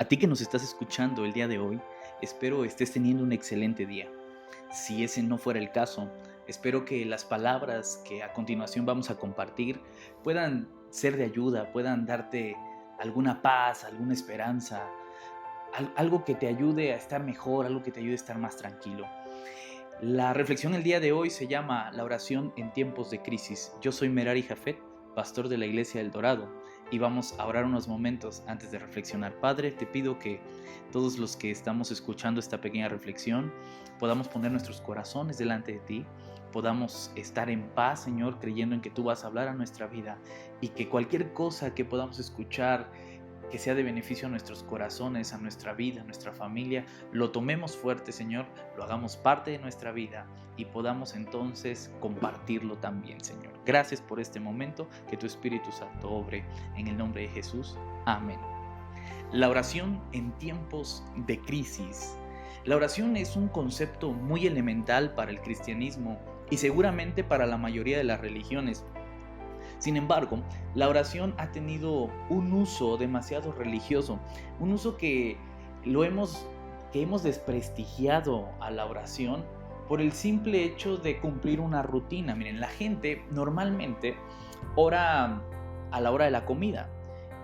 A ti que nos estás escuchando el día de hoy, espero estés teniendo un excelente día. Si ese no fuera el caso, espero que las palabras que a continuación vamos a compartir puedan ser de ayuda, puedan darte alguna paz, alguna esperanza, algo que te ayude a estar mejor, algo que te ayude a estar más tranquilo. La reflexión el día de hoy se llama La oración en tiempos de crisis. Yo soy Merari Jafet, pastor de la Iglesia del Dorado, y vamos a orar unos momentos antes de reflexionar. Padre, te pido que todos los que estamos escuchando esta pequeña reflexión podamos poner nuestros corazones delante de ti, podamos estar en paz, Señor, creyendo en que tú vas a hablar a nuestra vida y que cualquier cosa que podamos escuchar que sea de beneficio a nuestros corazones, a nuestra vida, a nuestra familia, lo tomemos fuerte, Señor, lo hagamos parte de nuestra vida y podamos entonces compartirlo también, Señor. Gracias por este momento, que tu Espíritu Santo obre en el nombre de Jesús. Amén. La oración en tiempos de crisis. La oración es un concepto muy elemental para el cristianismo y seguramente para la mayoría de las religiones. Sin embargo, la oración ha tenido un uso demasiado religioso, un uso que hemos desprestigiado a la oración por el simple hecho de cumplir una rutina. Miren, la gente normalmente ora a la hora de la comida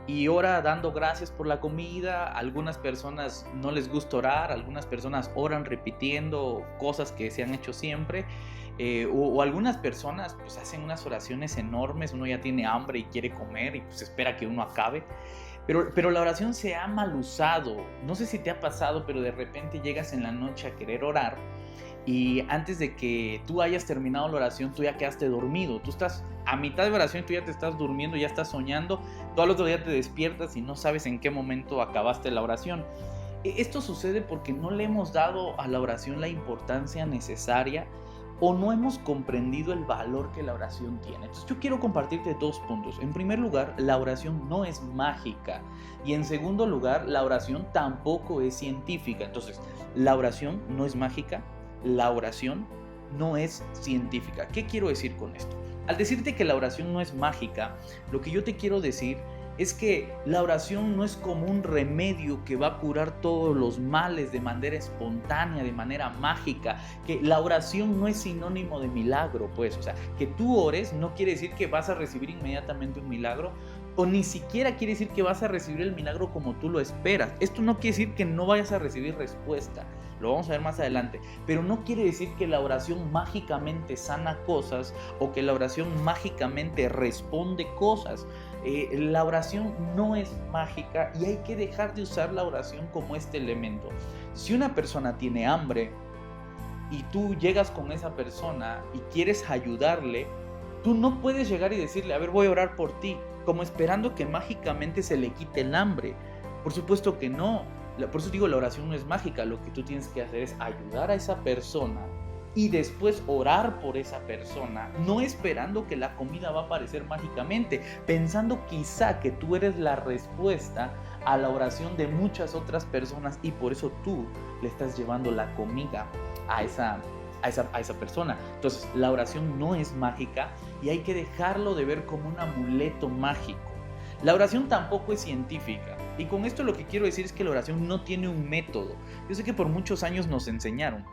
y ora dando gracias por la comida. A algunas personas no les gusta orar, algunas personas oran repitiendo cosas que se han hecho siempre. O algunas personas pues hacen unas oraciones enormes, uno ya tiene hambre y quiere comer y pues espera que uno acabe. Pero la oración se ha mal usado. No sé si te ha pasado, pero de repente llegas en la noche a querer orar y antes de que tú hayas terminado la oración, tú ya quedaste dormido. Tú estás a mitad de oración, tú ya te estás durmiendo, ya estás soñando. Tú al otro día te despiertas y no sabes en qué momento acabaste la oración. Esto sucede porque no le hemos dado a la oración la importancia necesaria o no hemos comprendido el valor que la oración tiene. Entonces yo quiero compartirte dos puntos. En primer lugar, la oración no es mágica. Y en segundo lugar, la oración tampoco es científica. Entonces, la oración no es mágica, la oración no es científica. ¿Qué quiero decir con esto? Al decirte que la oración no es mágica, lo que yo te quiero decir es que la oración no es como un remedio que va a curar todos los males de manera espontánea, de manera mágica, que la oración no es sinónimo de milagro, pues, o sea, que tú ores no quiere decir que vas a recibir inmediatamente un milagro, o ni siquiera quiere decir que vas a recibir el milagro como tú lo esperas. Esto no quiere decir que no vayas a recibir respuesta, lo vamos a ver más adelante, pero no quiere decir que la oración mágicamente sana cosas o que la oración mágicamente responde cosas. La oración no es mágica y hay que dejar de usar la oración como este elemento. Si una persona tiene hambre y tú llegas con esa persona y quieres ayudarle, tú no puedes llegar y decirle, a ver, voy a orar por ti, como esperando que mágicamente se le quite el hambre. Por supuesto que no. Por eso digo, la oración no es mágica. Lo que tú tienes que hacer es ayudar a esa persona y después orar por esa persona, no esperando que la comida va a aparecer mágicamente, pensando quizá que tú eres la respuesta a la oración de muchas otras personas y por eso tú le estás llevando la comida a esa persona. Entonces, la oración no es mágica y hay que dejarlo de ver como un amuleto mágico. La oración tampoco es científica. Y con esto lo que quiero decir es que la oración no tiene un método. Yo sé que por muchos años nos enseñaron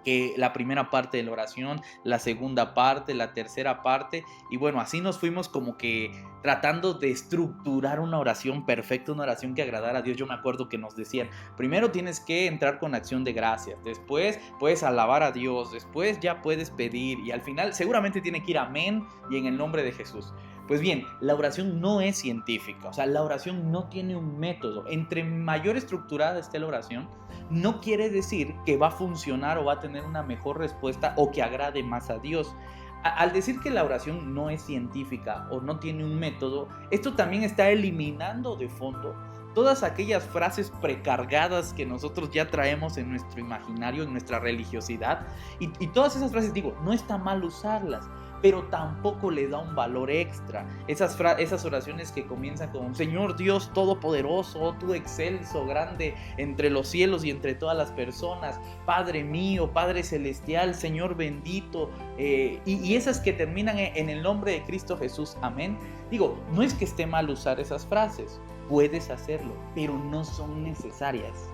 que la primera parte de la oración, la segunda parte, la tercera parte, y bueno, así nos fuimos como que tratando de estructurar una oración perfecta, una oración que agradara a Dios. Yo me acuerdo que nos decían, primero tienes que entrar con acción de gracias, después puedes alabar a Dios, después ya puedes pedir, y al final seguramente tiene que ir amén y en el nombre de Jesús. Pues bien, la oración no es científica, o sea, la oración no tiene un método. Entre mayor estructurada esté la oración, no quiere decir que va a funcionar o va a tener una mejor respuesta o que agrade más a Dios. Al decir que la oración no es científica o no tiene un método, esto también está eliminando de fondo todas aquellas frases precargadas que nosotros ya traemos en nuestro imaginario, en nuestra religiosidad. Y todas esas frases, digo, no está mal usarlas, pero tampoco le da un valor extra. Esas oraciones que comienzan con Señor Dios Todopoderoso, tú excelso, grande entre los cielos y entre todas las personas, Padre mío, Padre celestial, Señor bendito, y esas que terminan en el nombre de Cristo Jesús, amén. Digo, no es que esté mal usar esas frases, puedes hacerlo, pero no son necesarias.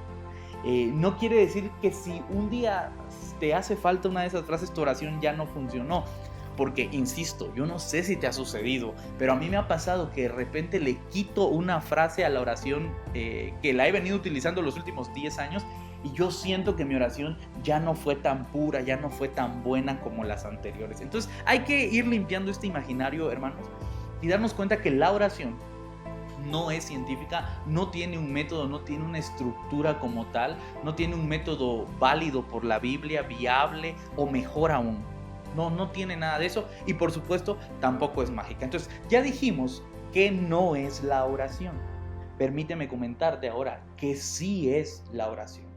No quiere decir que si un día te hace falta una de esas frases, tu oración ya no funcionó. Porque, insisto, yo no sé si te ha sucedido, pero a mí me ha pasado que de repente le quito una frase a la oración que la he venido utilizando los últimos 10 años y yo siento que mi oración ya no fue tan pura, ya no fue tan buena como las anteriores. Entonces hay que ir limpiando este imaginario, hermanos, y darnos cuenta que la oración no es científica, no tiene un método, no tiene una estructura como tal, no tiene un método válido por la Biblia, viable o mejor aún. No tiene nada de eso y por supuesto tampoco es mágica. Entonces ya dijimos que no es la oración. Permíteme comentarte ahora que sí es la oración.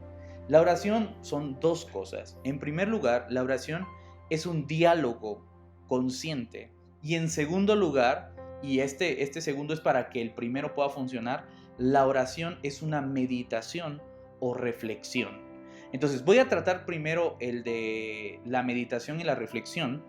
La oración son dos cosas. En primer lugar, la oración es un diálogo consciente y en segundo lugar, y este segundo es para que el primero pueda funcionar, la oración es una meditación o reflexión. Entonces voy a tratar primero el de la meditación y la reflexión,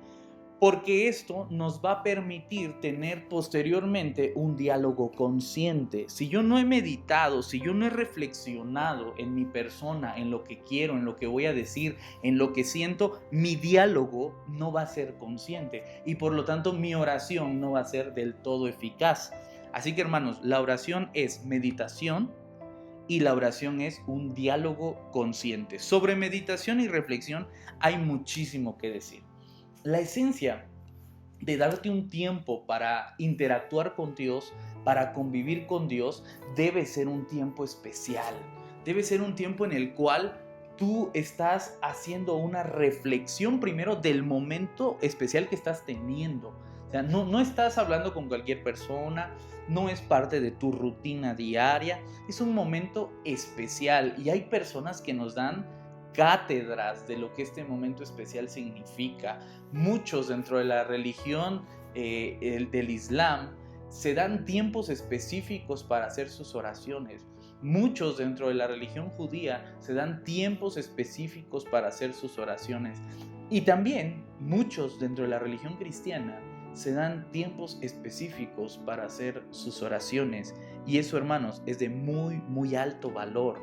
porque esto nos va a permitir tener posteriormente un diálogo consciente. Si yo no he meditado, si yo no he reflexionado en mi persona, en lo que quiero, en lo que voy a decir, en lo que siento, mi diálogo no va a ser consciente y por lo tanto mi oración no va a ser del todo eficaz. Así que hermanos, la oración es meditación y la oración es un diálogo consciente. Sobre meditación y reflexión hay muchísimo que decir. La esencia de darte un tiempo para interactuar con Dios, para convivir con Dios, debe ser un tiempo especial. Debe ser un tiempo en el cual tú estás haciendo una reflexión primero del momento especial que estás teniendo. O sea, no estás hablando con cualquier persona, no es parte de tu rutina diaria, es un momento especial y hay personas que nos dan cátedras de lo que este momento especial significa. Muchos dentro de la religión del Islam se dan tiempos específicos para hacer sus oraciones. Muchos dentro de la religión judía se dan tiempos específicos para hacer sus oraciones. Y también muchos dentro de la religión cristiana se dan tiempos específicos para hacer sus oraciones. Y eso, hermanos, es de muy, muy alto valor.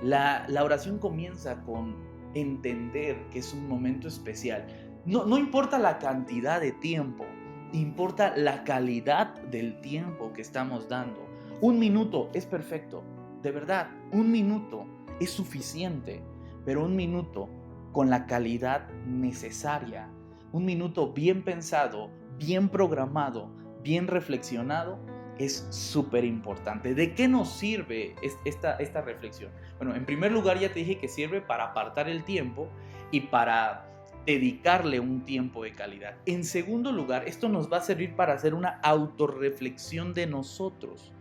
La oración comienza con entender que es un momento especial. No importa la cantidad de tiempo, importa la calidad del tiempo que estamos dando. 1 minuto es perfecto, de verdad, 1 minuto es suficiente, pero 1 minuto con la calidad necesaria, 1 minuto bien pensado, bien programado, bien reflexionado, es súper importante. ¿De qué nos sirve esta reflexión? Bueno, en primer lugar ya te dije que sirve para apartar el tiempo y para dedicarle un tiempo de calidad. En segundo lugar, esto nos va a servir para hacer una autorreflexión de nosotros.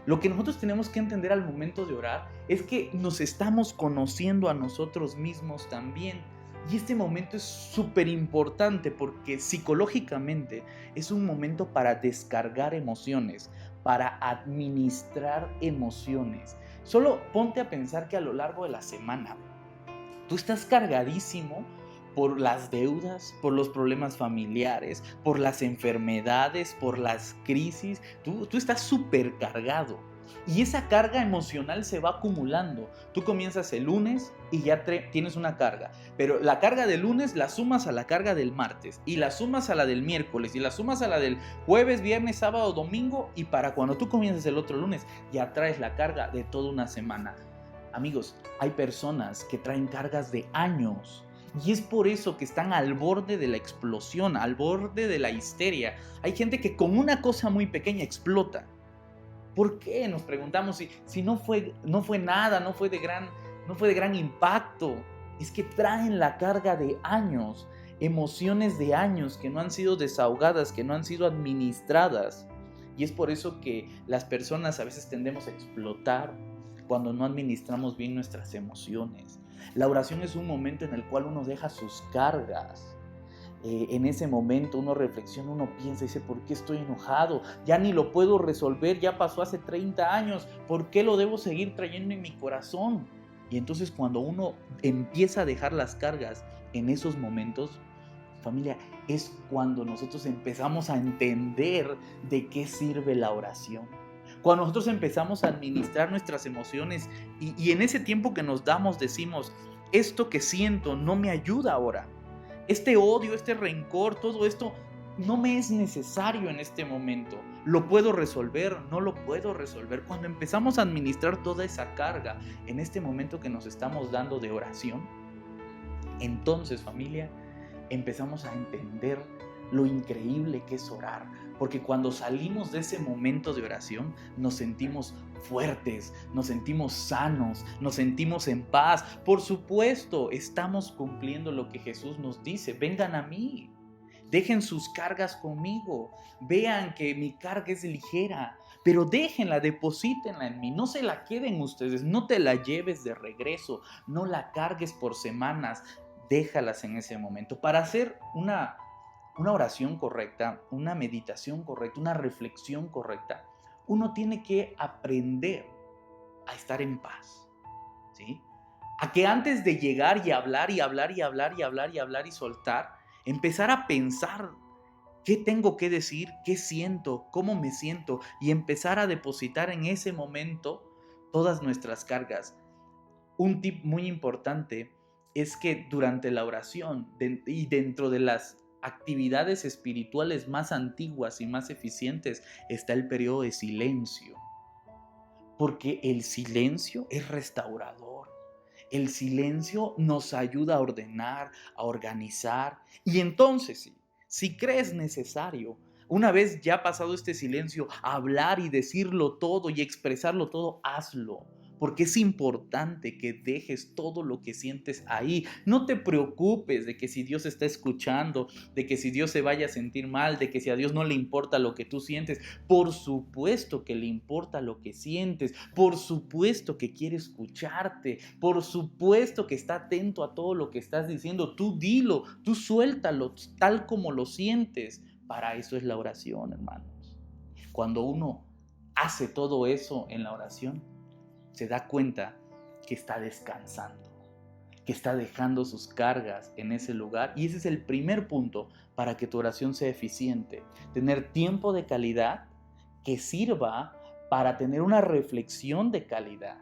Lo que nosotros tenemos que entender al momento de orar es que nos estamos conociendo a nosotros mismos también. Y este momento es súper importante porque psicológicamente es un momento para descargar emociones, para administrar emociones. Solo ponte a pensar que a lo largo de la semana tú estás cargadísimo por las deudas, por los problemas familiares, por las enfermedades, por las crisis. Tú estás súper cargado. Y esa carga emocional se va acumulando. Tú comienzas el lunes y ya tienes una carga. Pero la carga del lunes la sumas a la carga del martes. Y la sumas a la del miércoles. Y la sumas a la del jueves, viernes, sábado, domingo. Y para cuando tú comiences el otro lunes, ya traes la carga de toda una semana. Amigos, hay personas que traen cargas de años. Y es por eso que están al borde de la explosión, al borde de la histeria. Hay gente que con una cosa muy pequeña explota. ¿Por qué? Nos preguntamos si no fue nada, no fue de gran impacto. Es que traen la carga de años, emociones de años que no han sido desahogadas, que no han sido administradas. Y es por eso que las personas a veces tendemos a explotar cuando no administramos bien nuestras emociones. La oración es un momento en el cual uno deja sus cargas. en ese momento uno reflexiona, uno piensa y dice, ¿por qué estoy enojado? Ya ni lo puedo resolver, ya pasó hace 30 años, ¿por qué lo debo seguir trayendo en mi corazón? Y entonces cuando uno empieza a dejar las cargas en esos momentos, familia, es cuando nosotros empezamos a entender de qué sirve la oración. Cuando nosotros empezamos a administrar nuestras emociones y en ese tiempo que nos damos decimos, esto que siento no me ayuda ahora. Este odio, este rencor, todo esto no me es necesario en este momento. ¿Lo puedo resolver? No lo puedo resolver. Cuando empezamos a administrar toda esa carga en este momento que nos estamos dando de oración, entonces, familia, empezamos a entender lo increíble que es orar, porque cuando salimos de ese momento de oración nos sentimos fuertes, nos sentimos sanos, nos sentimos en paz. Por supuesto, estamos cumpliendo lo que Jesús nos dice, vengan a mí, dejen sus cargas conmigo, vean que mi carga es ligera, pero déjenla, deposítenla en mí, no se la queden ustedes, no te la lleves de regreso, no la cargues por semanas, déjalas en ese momento. Para hacer una oración correcta, una meditación correcta, una reflexión correcta, uno tiene que aprender a estar en paz, ¿sí? A que antes de llegar y hablar y hablar y hablar y hablar y hablar y soltar, empezar a pensar qué tengo que decir, qué siento, cómo me siento y empezar a depositar en ese momento todas nuestras cargas. Un tip muy importante es que durante la oración y dentro de las actividades espirituales más antiguas y más eficientes está el periodo de silencio, porque el silencio es restaurador. El silencio nos ayuda a ordenar, a organizar. Y entonces, si crees necesario, una vez ya pasado este silencio, hablar y decirlo todo y expresarlo todo, hazlo. Porque es importante que dejes todo lo que sientes ahí. No te preocupes de que si Dios está escuchando, de que si Dios se vaya a sentir mal, de que si a Dios no le importa lo que tú sientes. Por supuesto que le importa lo que sientes. Por supuesto que quiere escucharte. Por supuesto que está atento a todo lo que estás diciendo. Tú dilo, tú suéltalo tal como lo sientes. Para eso es la oración, hermanos. Cuando uno hace todo eso en la oración, se da cuenta que está descansando, que está dejando sus cargas en ese lugar. Y ese es el primer punto para que tu oración sea eficiente. Tener tiempo de calidad que sirva para tener una reflexión de calidad.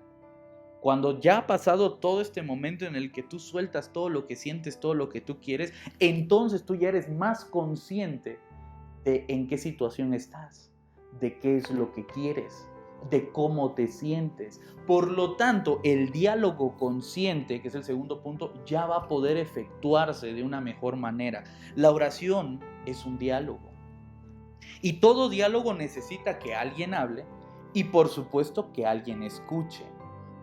Cuando ya ha pasado todo este momento en el que tú sueltas todo lo que sientes, todo lo que tú quieres, entonces tú ya eres más consciente de en qué situación estás, de qué es lo que quieres, de cómo te sientes. Por lo tanto, el diálogo consciente, que es el segundo punto, ya va a poder efectuarse de una mejor manera. La oración es un diálogo. Y todo diálogo necesita que alguien hable y por supuesto que alguien escuche.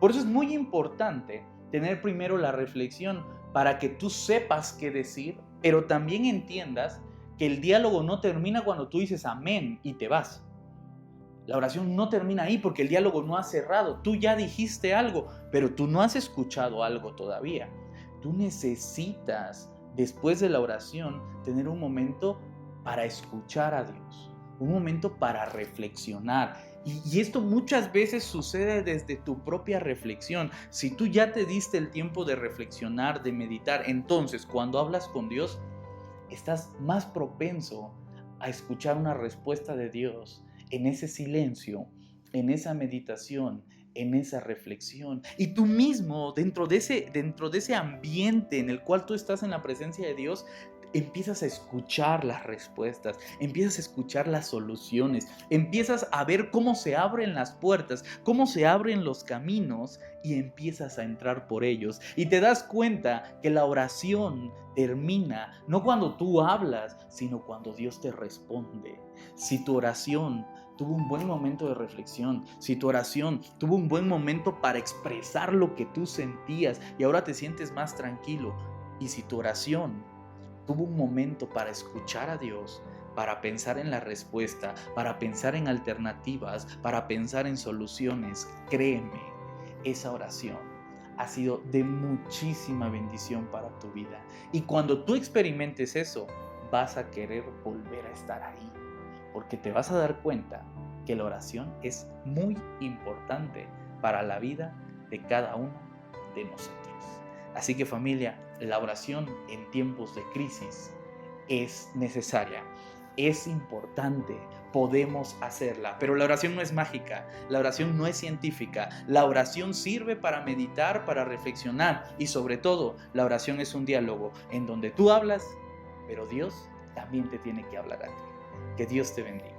Por eso es muy importante tener primero la reflexión para que tú sepas qué decir, pero también entiendas que el diálogo no termina cuando tú dices amén y te vas. La oración no termina ahí porque el diálogo no ha cerrado. Tú ya dijiste algo, pero tú no has escuchado algo todavía. Tú necesitas, después de la oración, tener un momento para escuchar a Dios, un momento para reflexionar. Y esto muchas veces sucede desde tu propia reflexión. Si tú ya te diste el tiempo de reflexionar, de meditar, entonces cuando hablas con Dios, estás más propenso a escuchar una respuesta de Dios en ese silencio, en esa meditación, en esa reflexión. Y tú mismo, dentro de ese ambiente en el cual tú estás en la presencia de Dios, empiezas a escuchar las respuestas, empiezas a escuchar las soluciones, empiezas a ver cómo se abren las puertas, cómo se abren los caminos y empiezas a entrar por ellos. Y te das cuenta que la oración termina no cuando tú hablas, sino cuando Dios te responde. Si tu oración tuvo un buen momento de reflexión, si tu oración tuvo un buen momento para expresar lo que tú sentías y ahora te sientes más tranquilo, y si tu oración tuvo un momento para escuchar a Dios, para pensar en la respuesta, para pensar en alternativas, para pensar en soluciones, créeme, esa oración ha sido de muchísima bendición para tu vida. Y cuando tú experimentes eso, vas a querer volver a estar ahí, porque te vas a dar cuenta que la oración es muy importante para la vida de cada uno de nosotros. Así que familia, la oración en tiempos de crisis es necesaria, es importante, podemos hacerla, pero la oración no es mágica, la oración no es científica, la oración sirve para meditar, para reflexionar y sobre todo la oración es un diálogo en donde tú hablas, pero Dios también te tiene que hablar a ti. Que Dios te bendiga.